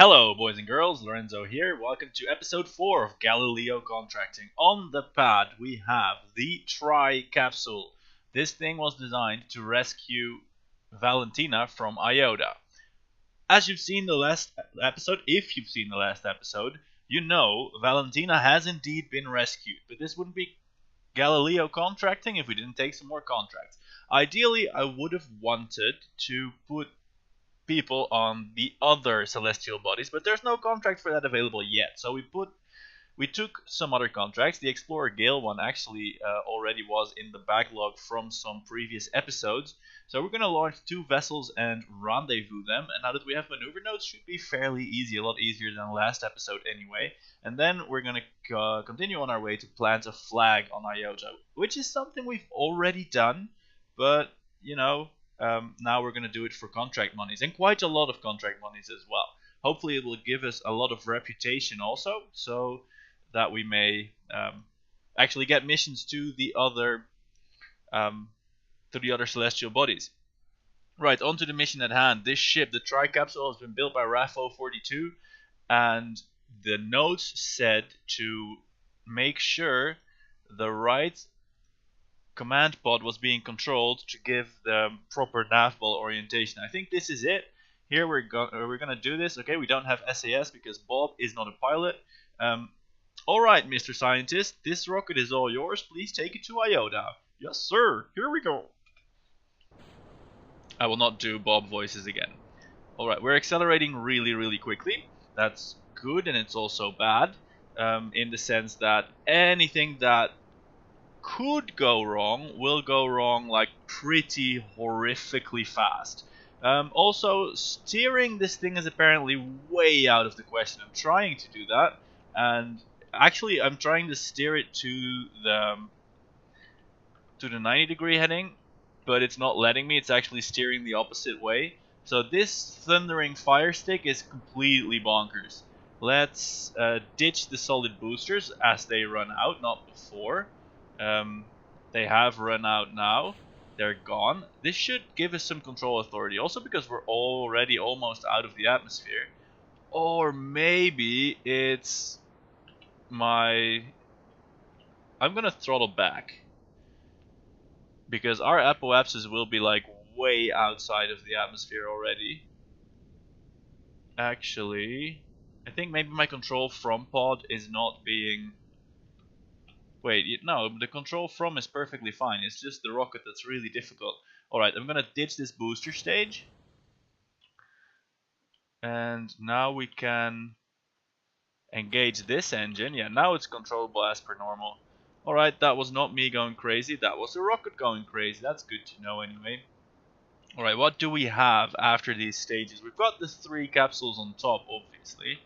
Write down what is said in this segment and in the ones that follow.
Hello, boys and girls. Lorenzo here. Welcome to episode 4 of Galileo Contracting. On the pad, we have the Tri Capsule. This thing was designed to rescue Valentina from Iota. As you've seen the last episode, if you've seen the last episode, you know Valentina has indeed been rescued. But this wouldn't be Galileo Contracting if we didn't take some more contracts. Ideally, I would have wanted to put people on the other celestial bodies, but there's no contract for that available yet. So we took some other contracts. The Explorer Gale one actually already was in the backlog from some previous episodes. So we're going to launch 2 vessels and rendezvous them. And now that we have maneuver nodes, should be fairly easy, a lot easier than last episode anyway. And then we're going to continue on our way to plant a flag on Iota, which is something we've already done, but you know, now we're going to do it for contract monies, and quite a lot of contract monies as well. Hopefully it will give us a lot of reputation also, so that we may actually get missions to the other celestial bodies. Right, on to the mission at hand. This ship, the Tri-Capsule, has been built by RAFO42, and the notes said to make sure the right command pod was being controlled to give the proper navball orientation. I think this is it. Here we're gonna do this. Okay, we don't have SAS because Bob is not a pilot. All right, Mr. Scientist, this rocket is all yours. Please take it to Iota. Yes, sir. Here we go. I will not do Bob voices again. All right, we're accelerating really quickly. That's good, and it's also bad in the sense that anything that could go wrong will go wrong like pretty horrifically fast. Also, steering this thing is apparently way out of the question. I'm trying to do that, and actually I'm trying to steer it to the 90-degree heading, but it's not letting me. It's actually steering the opposite way. So this thundering fire stick is completely bonkers. Let's ditch the solid boosters as they run out, not before. They have run out now. They're gone. This should give us some control authority. Also because we're already almost out of the atmosphere. Or maybe it's my... I'm gonna throttle back. Because our apoapsis will be like way outside of the atmosphere already. Actually, I think maybe my control from pod is not being... Wait, no, the control from is perfectly fine. It's just the rocket that's really difficult. Alright, I'm gonna ditch this booster stage. And now we can engage this engine. Yeah, now it's controllable as per normal. Alright, that was not me going crazy. That was the rocket going crazy. That's good to know anyway. Alright, what do we have after these stages? We've got the 3 capsules on top, obviously.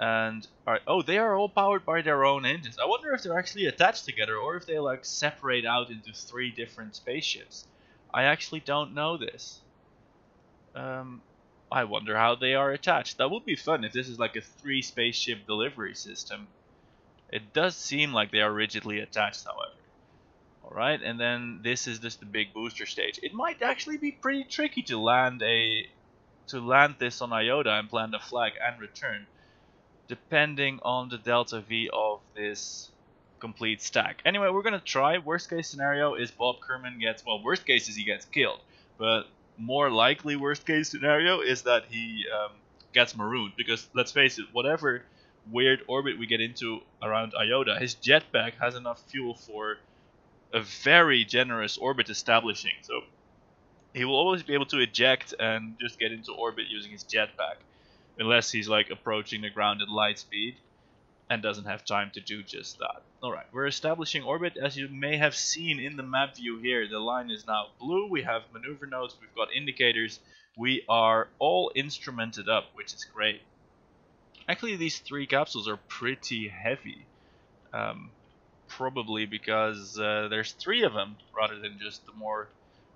And alright, oh, they are all powered by their own engines. I wonder if they're actually attached together or if they like separate out into 3 different spaceships. I actually don't know this. I wonder how they are attached. That would be fun if this is like a 3 spaceship delivery system. It does seem like they are rigidly attached, however. Alright, and then this is just the big booster stage. It might actually be pretty tricky to land this on Iota and plant a flag and return, depending on the delta V of this complete stack. Anyway, we're gonna try. Worst case scenario is Bob Kerman gets, well, worst case is he gets killed, but more likely worst case scenario is that he gets marooned, because let's face it, whatever weird orbit we get into around Iota, his jetpack has enough fuel for a very generous orbit establishing, so he will always be able to eject and just get into orbit using his jetpack. Unless he's like approaching the ground at light speed and doesn't have time to do just that. Alright, we're establishing orbit. As you may have seen in the map view here, the line is now blue. We have maneuver nodes, we've got indicators. We are all instrumented up, which is great. Actually, these 3 capsules are pretty heavy. Probably because there's 3 of them rather than just the more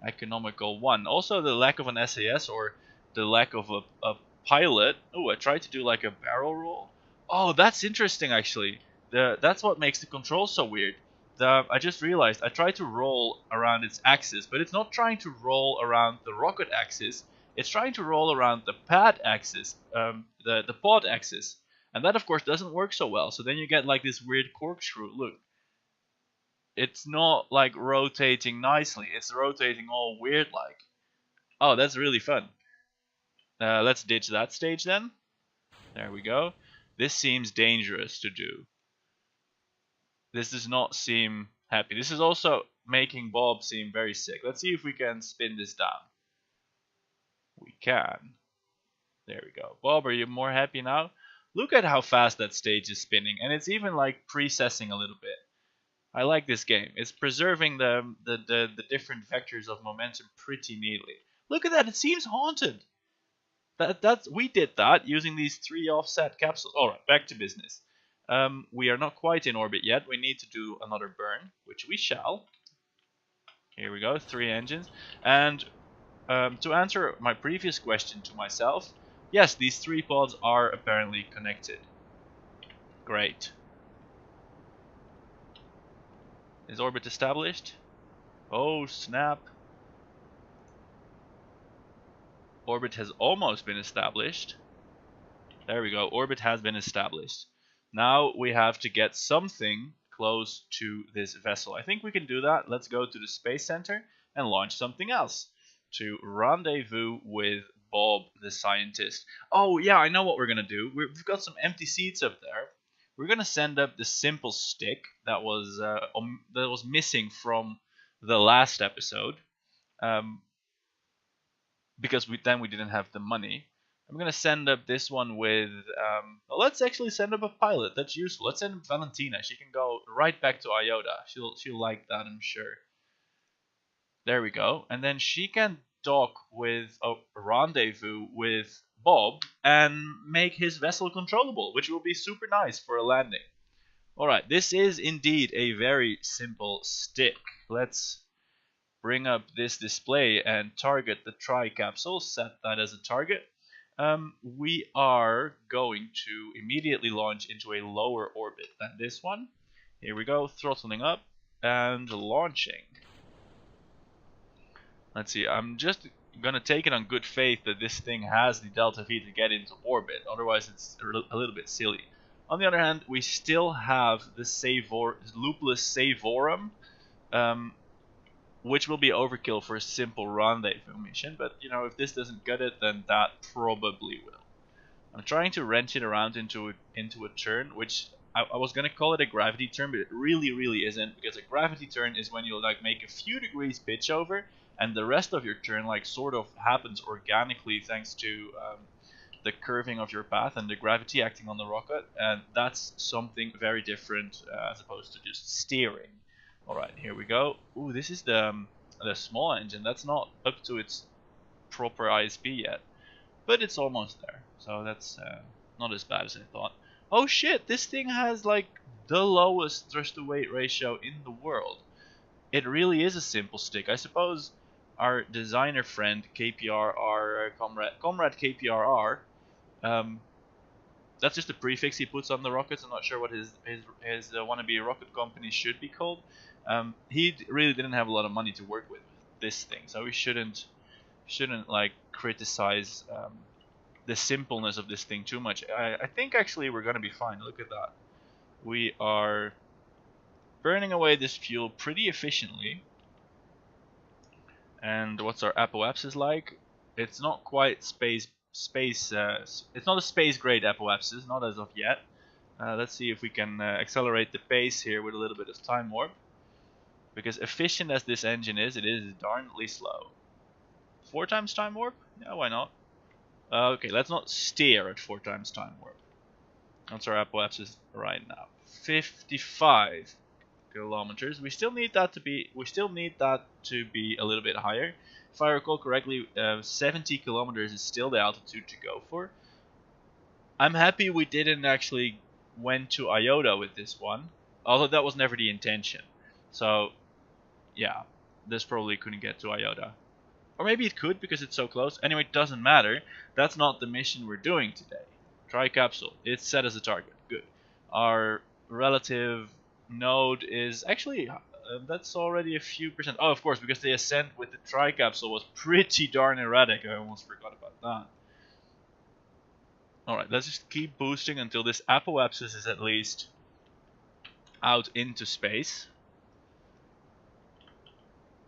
economical one. Also, the lack of an SAS or the lack of a pilot. Oh, I tried to do like a barrel roll. Oh, that's interesting actually. That's what makes the control so weird. I just realized I tried to roll around its axis, but it's not trying to roll around the rocket axis. it's trying to roll around the pad axis, the pod axis, and that of course doesn't work so well. So then you get like this weird corkscrew. Look, it's not like rotating nicely. It's rotating all weird like. Oh, that's really fun. Let's ditch that stage then. There we go. This seems dangerous to do. This does not seem happy. This is also making Bob seem very sick. Let's see if we can spin this down. We can. There we go. Bob, are you more happy now? Look at how fast that stage is spinning, and it's even like precessing a little bit. I like this game. It's preserving the different vectors of momentum pretty neatly. Look at that, it seems haunted. We did that using these 3 offset capsules. Alright, back to business. We are not quite in orbit yet. We need to do another burn, which we shall. Here we go, 3 engines. And to answer my previous question to myself, yes, these 3 pods are apparently connected. Great. Is orbit established? Oh, snap. Orbit has almost been established. There we go, orbit has been established. Now we have to get something close to this vessel. I think we can do that. Let's go to the Space Center and launch something else. To rendezvous with Bob the scientist. Oh yeah, I know what we're gonna do. We've got some empty seats up there. We're gonna send up the simple stick that was missing from the last episode, because we didn't have the money. I'm gonna send up this one with. Well, let's actually send up a pilot. That's useful. Let's send up Valentina. She can go right back to Iota. She'll like that, I'm sure. There we go. And then she can dock with a rendezvous with Bob and make his vessel controllable, which will be super nice for a landing. Alright, this is indeed a very simple stick. Let's bring up this display and target the tri-capsule, set that as a target. We are going to immediately launch into a lower orbit than this one. Here we go, throttling up and launching. Let's see, I'm just gonna take it on good faith that this thing has the delta V to get into orbit, otherwise it's a little bit silly. On the other hand, we still have the loopless Savorum, which will be overkill for a simple rendezvous mission, but you know, if this doesn't get it, then that probably will. I'm trying to wrench it around into a turn, which I was gonna call it a gravity turn, but it really isn't, because a gravity turn is when you like make a few degrees pitch over, and the rest of your turn like sort of happens organically thanks to the curving of your path and the gravity acting on the rocket, and that's something very different as opposed to just steering. Alright, here we go. Ooh, this is the small engine. That's not up to its proper ISP yet, but it's almost there, so that's not as bad as I thought. Oh shit, this thing has like the lowest thrust to weight ratio in the world. It really is a simple stick. I suppose our designer friend KPRR, comrade KPRR, that's just a prefix he puts on the rockets. I'm not sure what his wannabe rocket company should be called. He really didn't have a lot of money to work with this thing, so we shouldn't like criticize the simpleness of this thing too much. I think actually we're gonna be fine. Look at that. We are burning away this fuel pretty efficiently. And what's our apoapsis like? It's not quite it's not a space grade apoapsis, not as of yet. Let's see if we can accelerate the pace here with a little bit of time warp. Because efficient as this engine is, it is darnly slow. 4 times time warp? Yeah, why not? Okay, let's not steer at 4 times time warp. What's our apoapsis right now? 55 kilometers. We still need that to be a little bit higher. If I recall correctly, 70 kilometers is still the altitude to go for. I'm happy we didn't actually went to Iota with this one, although that was never the intention. So yeah, this probably couldn't get to Iota. Or maybe it could because it's so close. Anyway, it doesn't matter. That's not the mission we're doing today. Tri-capsule. It's set as a target. Good. Our relative node is actually That's already a few percent. Oh, of course, because the ascent with the tri-capsule was pretty darn erratic. I almost forgot about that. Alright, let's just keep boosting until this apoapsis is at least out into space.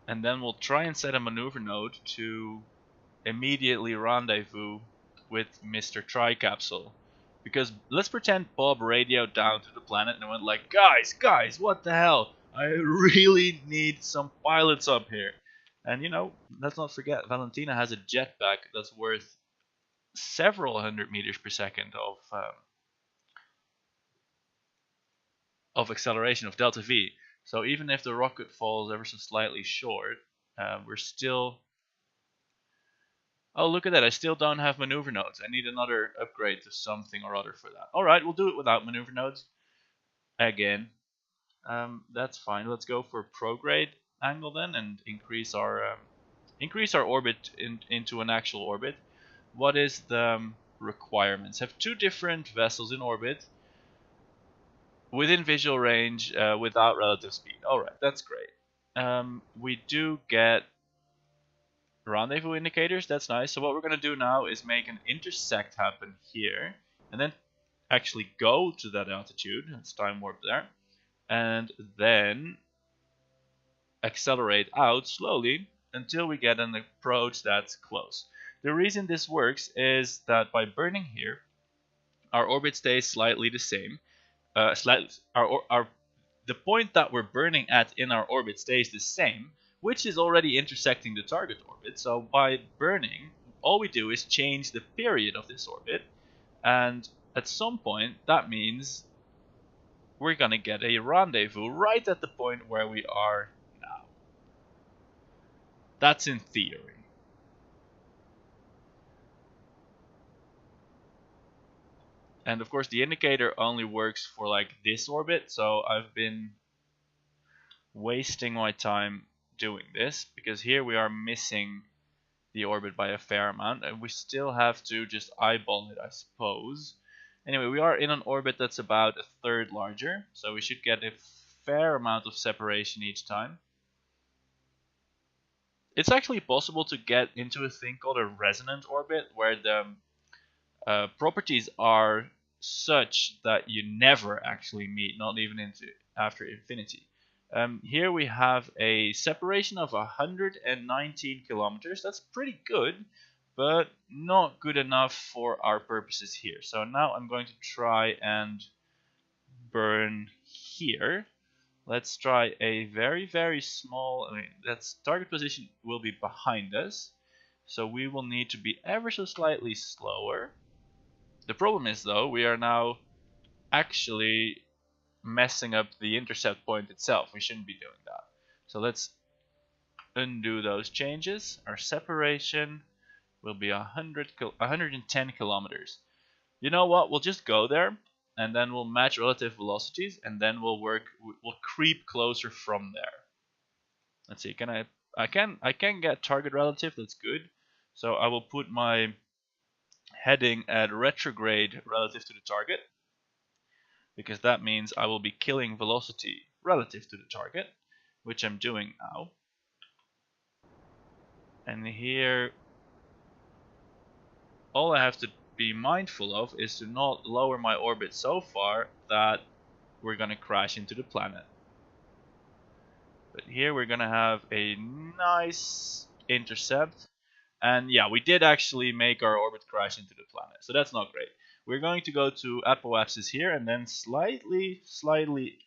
And then we'll try and set a maneuver node to immediately rendezvous with Mr. Tri-Capsule. Because let's pretend Bob radioed down to the planet and went like, guys, what the hell? I really need some pilots up here. And you know, let's not forget, Valentina has a jetpack that's worth several hundred meters per second of acceleration, of delta V. So even if the rocket falls ever so slightly short, we're still... Oh, look at that, I still don't have maneuver nodes. I need another upgrade to something or other for that. Alright, we'll do it without maneuver nodes. Again. That's fine. Let's go for prograde angle then and increase our orbit into an actual orbit. What is the requirements? Have two different vessels in orbit within visual range without relative speed. Alright, that's great. We do get rendezvous indicators, that's nice. So what we're going to do now is make an intersect happen here, and then actually go to that altitude. Let's time warp there, and then accelerate out slowly until we get an approach that's close. The reason this works is that by burning here, our orbit stays slightly the same. The point that we're burning at in our orbit stays the same, which is already intersecting the target orbit. So by burning, all we do is change the period of this orbit, and at some point that means we're gonna get a rendezvous right at the point where we are now. That's in theory. And of course the indicator only works for like this orbit, so I've been wasting my time doing this, because here we are missing the orbit by a fair amount, and we still have to just eyeball it, I suppose. Anyway, we are in an orbit that's about a third larger, so we should get a fair amount of separation each time. It's actually possible to get into a thing called a resonant orbit, where the properties are such that you never actually meet, not even after infinity. Here we have a separation of 119 kilometers. That's pretty good, but not good enough for our purposes here. So now I'm going to try and burn here. Let's try a very, very small... that's target position will be behind us, so we will need to be ever so slightly slower. The problem is, though, we are now actually messing up the intercept point itself. We shouldn't be doing that. So let's undo those changes. Our separation will be 110 kilometers. You know what? We'll just go there, and then we'll match relative velocities, and then we'll creep closer from there. Let's see. I can get target relative. That's good. So I will put my heading at retrograde relative to the target, because that means I will be killing velocity relative to the target, which I'm doing now. And here, all I have to be mindful of is to not lower my orbit so far that we're gonna crash into the planet. But here we're gonna have a nice intercept, and yeah, we did actually make our orbit crash into the planet, so that's not great. We're going to go to apoapsis here and then slightly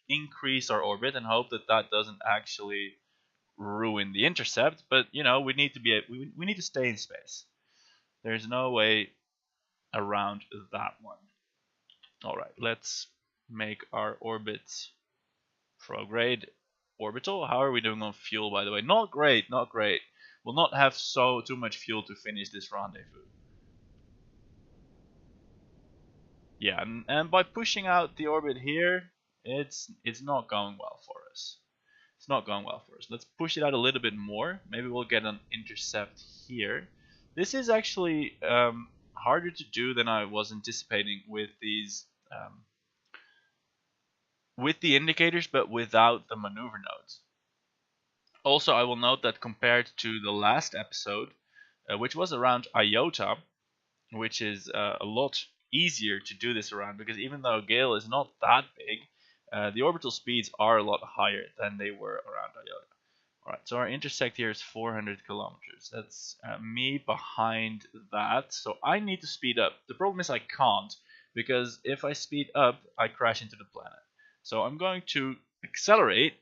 increase our orbit and hope that that doesn't actually ruin the intercept. But you know, we need to stay in space. There's no way around that one. All right, let's make our orbit prograde orbital. How are we doing on fuel, by the way? Not great, not great. We'll not have too much fuel to finish this rendezvous. Yeah, and by pushing out the orbit here, it's not going well for us. It's not going well for us. Let's push it out a little bit more. Maybe we'll get an intercept here. This is actually harder to do than I was anticipating with these with the indicators, but without the maneuver nodes. Also, I will note that compared to the last episode, which was around Iota, which is a lot easier to do this around, because even though Gale is not that big, the orbital speeds are a lot higher than they were around Iota. Alright, so our intersect here is 400 kilometers. That's me behind that, so I need to speed up. The problem is I can't, because if I speed up, I crash into the planet. So I'm going to accelerate,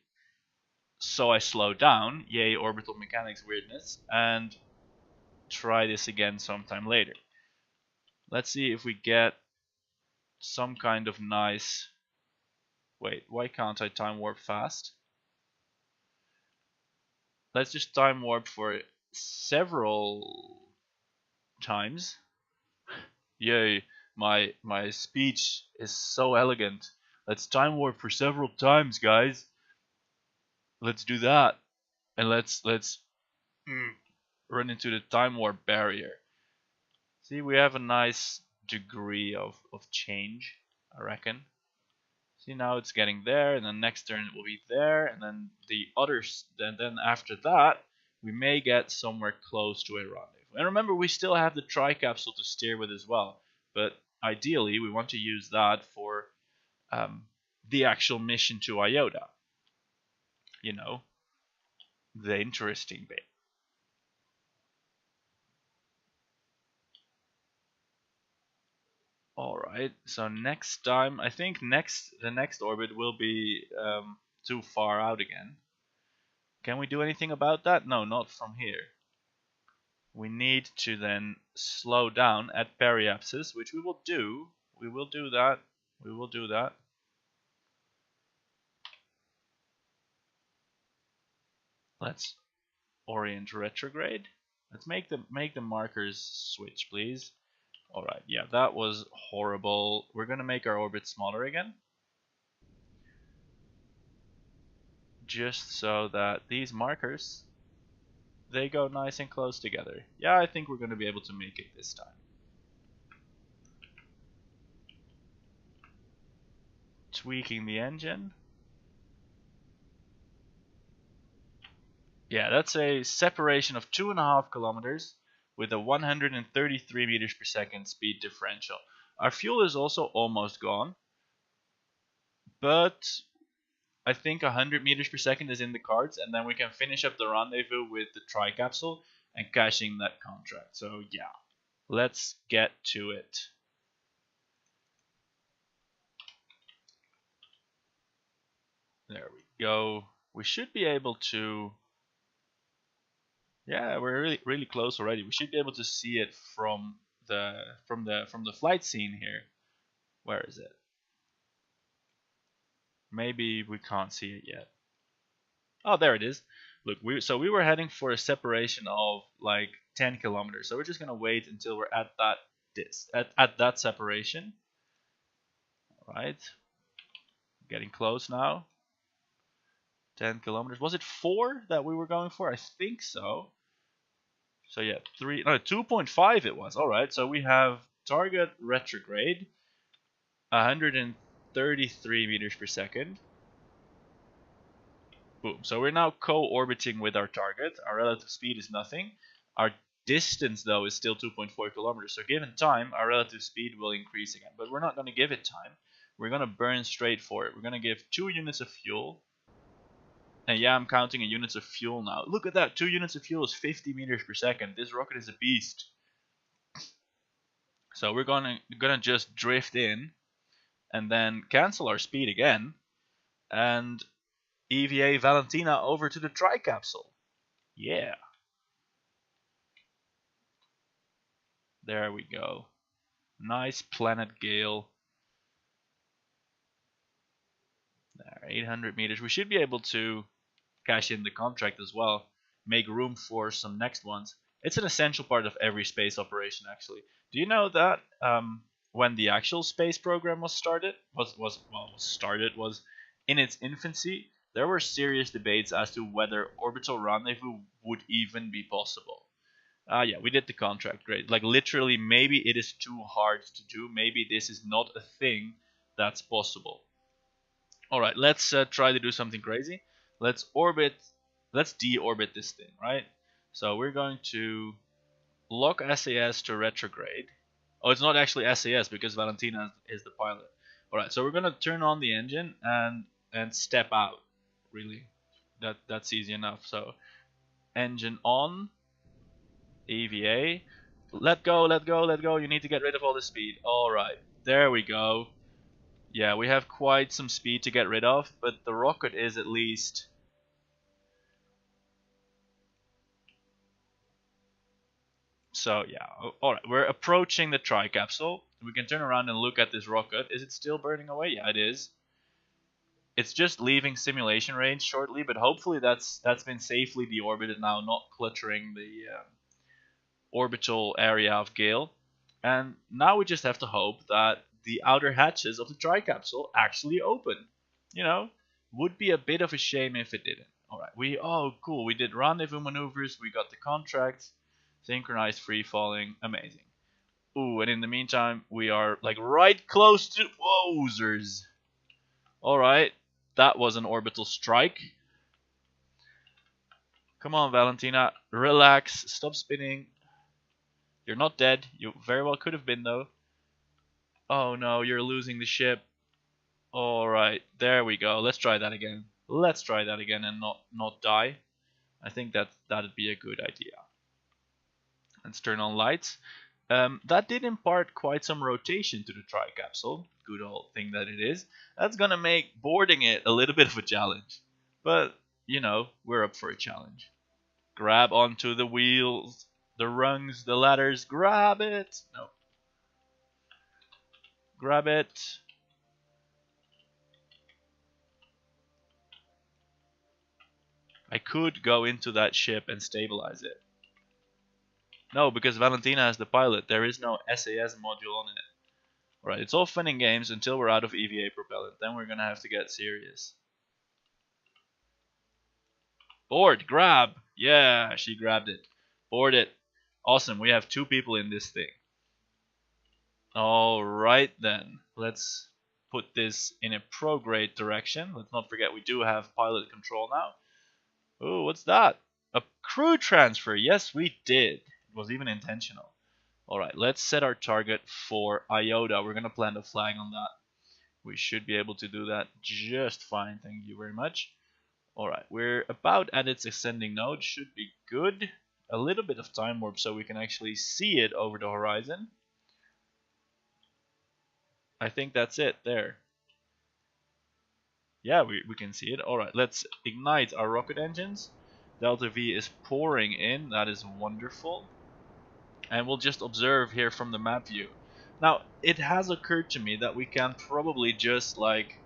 so I slow down, yay orbital mechanics weirdness, and try this again sometime later. Let's see if we get some kind of nice... Wait, why can't I time warp fast? Let's just time warp for several times. Yay, my speech is so elegant. Let's time warp for several times, guys. Let's do that. And let's run into the time warp barrier. See, we have a nice degree of change, I reckon. See, now it's getting there, and then next turn it will be there, and then the others. Then after that, we may get somewhere close to a rendezvous. And remember, we still have the tri-capsule to steer with as well. But ideally, we want to use that for the actual mission to Iota. You know, the interesting bit. Alright, so next time, I think the next orbit will be too far out again. Can we do anything about that? No, not from here. We need to then slow down at periapsis, which we will do. We will do that. We will do that. Let's orient retrograde. Let's make the markers switch, please. Alright, yeah, that was horrible. We're gonna make our orbit smaller again. Just so that these markers, they go nice and close together. Yeah, I think we're gonna be able to make it this time. Tweaking the engine. Yeah, that's a separation of 2.5 kilometers with a 133 meters per second speed differential. Our fuel is also almost gone, but I think 100 meters per second is in the cards, and then we can finish up the rendezvous with the tri-capsule and cashing that contract. So yeah, let's get to it. There we go. We should be able to... Yeah, we're really close already. We should be able to see it from the flight scene here. Where is it? Maybe we can't see it yet. Oh, there it is. Look, we were heading for a separation of like 10 kilometers. So we're just gonna wait until we're at that separation. All right, getting close now. 10 kilometers. Was it 4 that we were going for? I think so. So yeah, 2.5 it was. All right, so we have target retrograde, 133 meters per second. Boom. So we're now co-orbiting with our target. Our relative speed is nothing. Our distance, though, is still 2.4 kilometers. So given time, our relative speed will increase again. But we're not going to give it time. We're going to burn straight for it. We're going to give 2 units of fuel. And yeah, I'm counting in units of fuel now. Look at that. 2 units of fuel is 50 meters per second. This rocket is a beast. So we're gonna just drift in and then cancel our speed again and EVA Valentina over to the tri-capsule. Yeah. There we go. Nice planet Gale. There, 800 meters. We should be able to cash in the contract as well. Make room for some next ones. It's an essential part of every space operation, actually. Do you know that when the actual space program was in its infancy, there were serious debates as to whether orbital rendezvous would even be possible. Yeah, we did the contract. Great. Like literally, maybe it is too hard to do. Maybe this is not a thing that's possible. All right, let's try to do something crazy. Let's orbit let's deorbit this thing, right? So we're going to lock SAS to retrograde. Oh, it's not actually SAS because Valentina is the pilot. All right, so we're gonna turn on the engine and step out. Really, that's easy enough. So engine on, EVA. Let go, let go, let go. You need to get rid of all the speed. All right, there we go. Yeah, we have quite some speed to get rid of, but the rocket is at least. So yeah, alright, we're approaching the tri-capsule. We can turn around and look at this rocket. Is it still burning away? Yeah, it is. It's just leaving simulation range shortly, but hopefully that's been safely deorbited now, not cluttering the orbital area of Gale. And now we just have to hope that the outer hatches of the tri-capsule actually open. You know, would be a bit of a shame if it didn't. Alright, oh cool, we did rendezvous maneuvers, we got the contract, synchronized free falling, amazing. Ooh, and in the meantime, we are like right close to wowzers. Alright, that was an orbital strike. Come on, Valentina, relax, stop spinning. You're not dead, you very well could have been though. Oh no, you're losing the ship. Alright, there we go, let's try that again. Let's try that again and not die. I think that'd be a good idea. Let's turn on lights. That did impart quite some rotation to the tri-capsule. Good old thing that it is. That's gonna make boarding it a little bit of a challenge. But, you know, we're up for a challenge. Grab onto the wheels, the rungs, the ladders. Grab it! No. Grab it. I could go into that ship and stabilize it. No, because Valentina is the pilot. There is no SAS module on it. Alright, it's all fun and games until we're out of EVA propellant. Then we're gonna have to get serious. Board, grab! Yeah, she grabbed it. Board it. Awesome, we have 2 people in this thing. Alright then, let's put this in a prograde direction. Let's not forget we do have pilot control now. Oh, what's that? A crew transfer. Yes, we did. It was even intentional. Alright, let's set our target for Iota. We're going to plant a flag on that. We should be able to do that just fine. Thank you very much. Alright, we're about at its ascending node. Should be good. A little bit of time warp so we can actually see it over the horizon. I think that's it there. Yeah, we can see it. Alright, let's ignite our rocket engines. Delta V is pouring in. That is wonderful. And we'll just observe here from the map view. Now, it has occurred to me that we can probably just like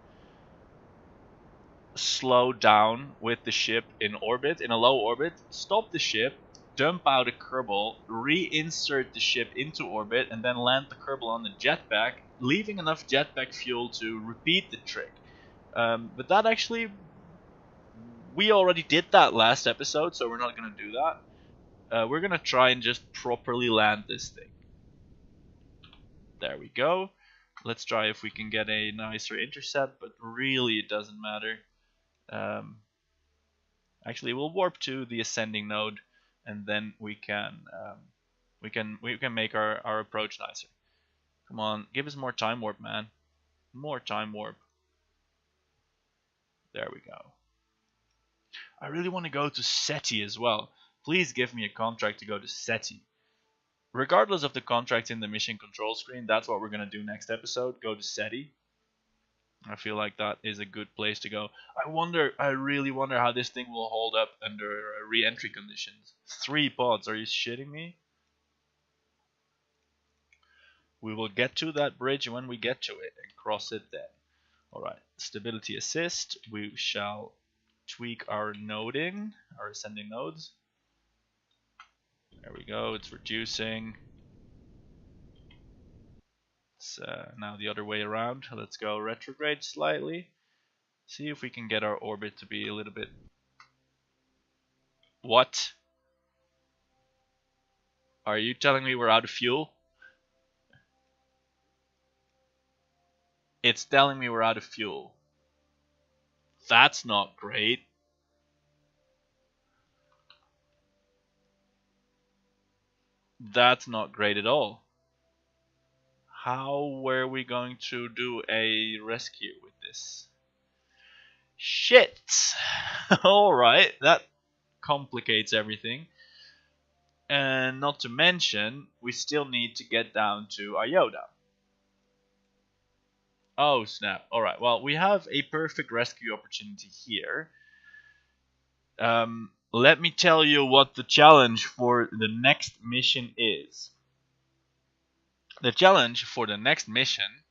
slow down with the ship in orbit, in a low orbit, stop the ship, dump out a Kerbal, reinsert the ship into orbit, and then land the Kerbal on the jetpack, leaving enough jetpack fuel to repeat the trick. But that actually, we already did that last episode, so we're not going to do that. We're going to try and just properly land this thing. There we go. Let's try if we can get a nicer intercept, but really it doesn't matter. Actually, we'll warp to the ascending node, and then we can make our approach nicer. Come on, give us more time warp, man. More time warp. There we go. I really want to go to SETI as well. Please give me a contract to go to SETI. Regardless of the contract in the mission control screen, that's what we're going to do next episode. Go to SETI. I feel like that is a good place to go. I really wonder how this thing will hold up under re-entry conditions. 3 pods, are you shitting me? We will get to that bridge when we get to it and cross it then. Alright, stability assist. We shall tweak our noding, our ascending nodes. There we go, it's reducing. It's now the other way around. Let's go retrograde slightly. See if we can get our orbit to be a little bit... What? Are you telling me we're out of fuel? It's telling me we're out of fuel. That's not great. That's not great at all. How were we going to do a rescue with this? Shit! Alright, that complicates everything. And not to mention, we still need to get down to Iota. Oh snap. Alright, well, we have a perfect rescue opportunity here. Let me tell you what the challenge for the next mission is. The challenge for the next mission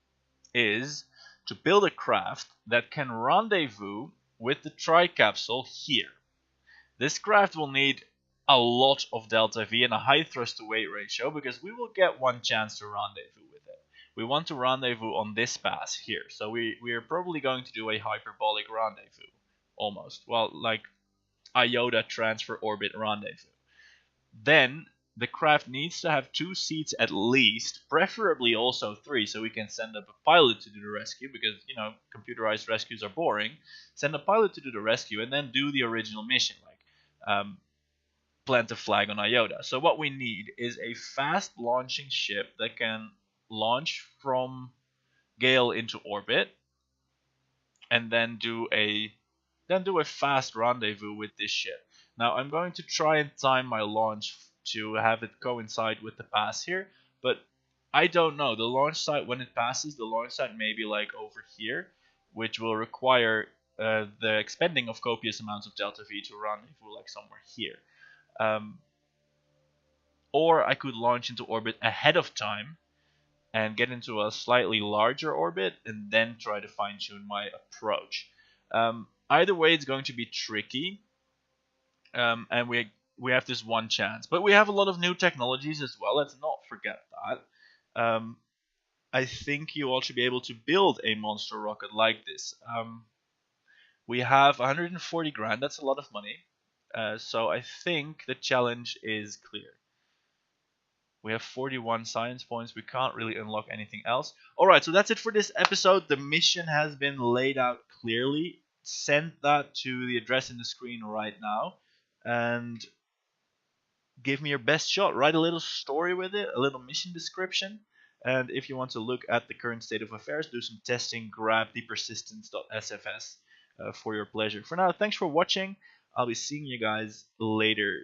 is to build a craft that can rendezvous with the tri-capsule here. This craft will need a lot of delta V and a high thrust to weight ratio because we will get one chance to rendezvous with it. We want to rendezvous on this pass here, so we are probably going to do a hyperbolic rendezvous. Almost. Well, like IOTA transfer orbit rendezvous. Then the craft needs to have 2 seats at least, preferably also 3, so we can send up a pilot to do the rescue because, computerized rescues are boring. Send a pilot to do the rescue and then do the original mission, like plant a flag on IOTA. So what we need is a fast launching ship that can launch from Gale into orbit and then do a fast rendezvous with this ship. Now I'm going to try and time my launch to have it coincide with the pass here, but I don't know. The launch site, when it passes, the launch site may be like over here, which will require the expending of copious amounts of delta V to rendezvous like somewhere here. Or I could launch into orbit ahead of time and get into a slightly larger orbit and then try to fine tune my approach. Either way, it's going to be tricky, and we have this one chance. But we have a lot of new technologies as well. Let's not forget that. I think you all should be able to build a monster rocket like this. We have 140 grand. That's a lot of money. So I think the challenge is clear. We have 41 science points. We can't really unlock anything else. Alright, so that's it for this episode. The mission has been laid out clearly. Send that to the address in the screen right now. And give me your best shot. Write a little story with it, a little mission description. And if you want to look at the current state of affairs, do some testing, grab the persistence.sfs for your pleasure. For now, thanks for watching. I'll be seeing you guys later.